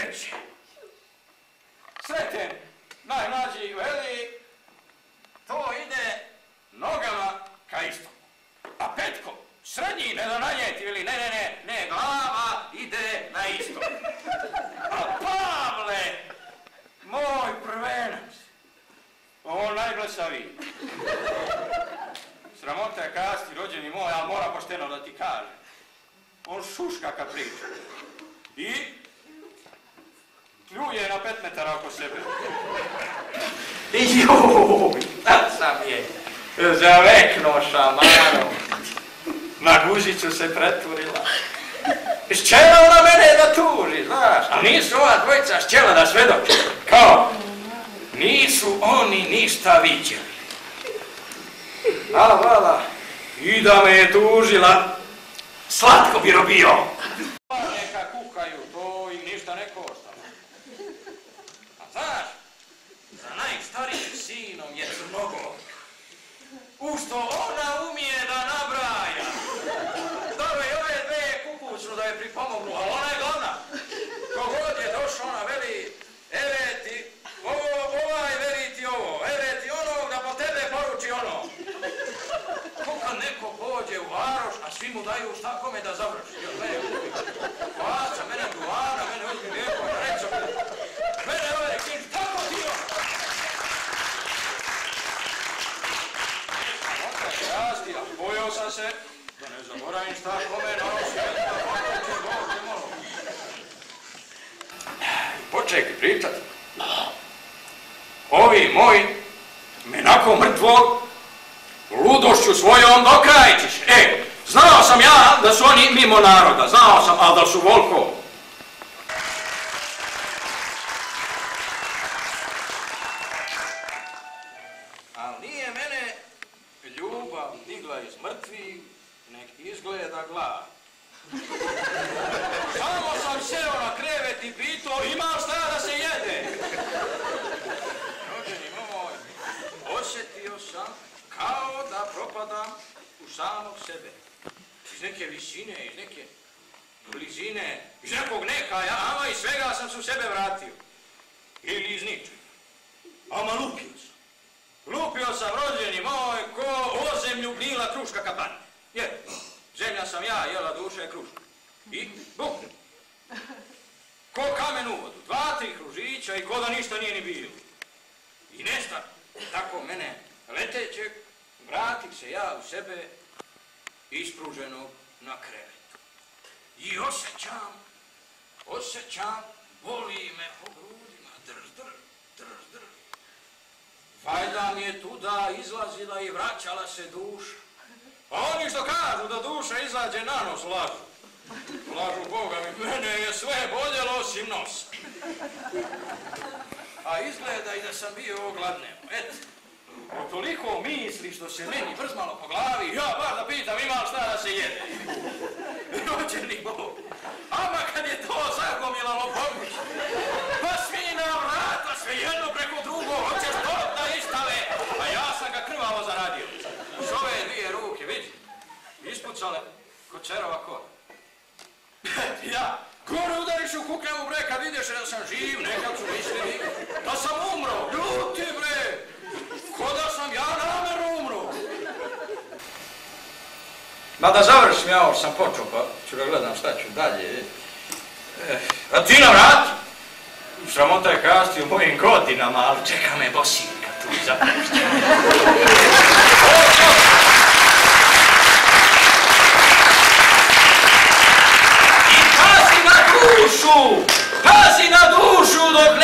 reći. Sreten, najmlađi veli, to ide nogama ka istoku. A Petko, srednji, ne da nanjeti, veli, ne, glava ide na istok. A Pavle, moj prvenac, on najglasaviji. Sramota je kasti, rođeni moj, ali mora pošteno da ti kaže. On šuška kad priča. I pljuje na 5 metara oko sebe. Juj, tad sam je zaveknuo šamarom. Na guzicu se preturila. Šćela ona mene da tuži, znaš. A nisu ova dvojica šćela da svedoče. Kao, nisu oni ništa viđeli. Vala, i da me je tužila, slatko bi robio. Neka kukaju, to im ništa ne košta. A znaš, za najstarijim sinom je Crnogor. Ušto ona umije da nabraja. Dobro i ove dve kukućnu da je pripomognu, ali ona je glavna. Kogod je došao, ona veli, eve ti, ovaj veli ti ovo, eve ti onog da po tebe poruči ono. Kad neko pođe u varoš, a svi mu daju šta kome da završi. Vaca, mene duvara, mene uzmi lijepo, rećo, mene ove rekiš, tako ti ono. Rasti, a bojao sam se, da ne zaboravim šta kome nosi, da poruči, Bog te molim. Počekaj pričat. Ovi moji me nakon mrtvog ludošću svojom dokrajčiš. Znao sam ja da su oni mimo naroda, znao sam, ali da su volkovi. Ali nije mene ljubav digla iz mrtvih, nek izgleda glad. Samo sam seo na krevet i pitao, imam šta da se jede? Rođeni moj, osjetio sam kao da propadam u samog sebe. Iz neke visine, iz neke blizine, iz nekog nekaja, ama iz svega sam se u sebe vratio. Ili iz ničega. Ama lupio sam. Lupio sam, rođeni moj, ko o zemlju gnila kruška kapanje. Jer, zemlja sam ja, jela duša je kruška. I buknem. Ko kamen u vodu, 2-3 kružića i ko da ništa nije ni bilo. I nesta, tako mene letećeg, vratim se ja u sebe ispruženog na krevetu. I osjećam, boli me po grudima, drž. Valjda mi je tuda izlazila i vraćala se duša. A oni što kažu da duša izađe na nos lažu. Lažu Boga mi, mene je sve boljelo osim nosa. A izgleda i da sam bio ogladneo. Eto. O toliko misli što se meni vrzmalo po glavi, ja bar da pitam imam šta da se jede. Rođeni Bog. Ama kad je to zagomilalo pomoć, pa svi na vrata, sve jedno preko drugo, hoćeš to da istave, a ja sam ga krvavo zaradio. S ove dvije ruke, vidi, ispucale ko čerova kora. Ja, gore udariš u kuknjavu bre, kad vidiš da sam živ, nekad su mislili da sam umro, ljuti bre. Ko da sam ja namerno umro. Ma da završim ja ovo sam počeo, pa ću ga gledam šta ću dalje. A ti na vrati. Sramota je kasti u mojim godinama, ali čeka me bosinka tu i zapušća. I pazi na dušu dok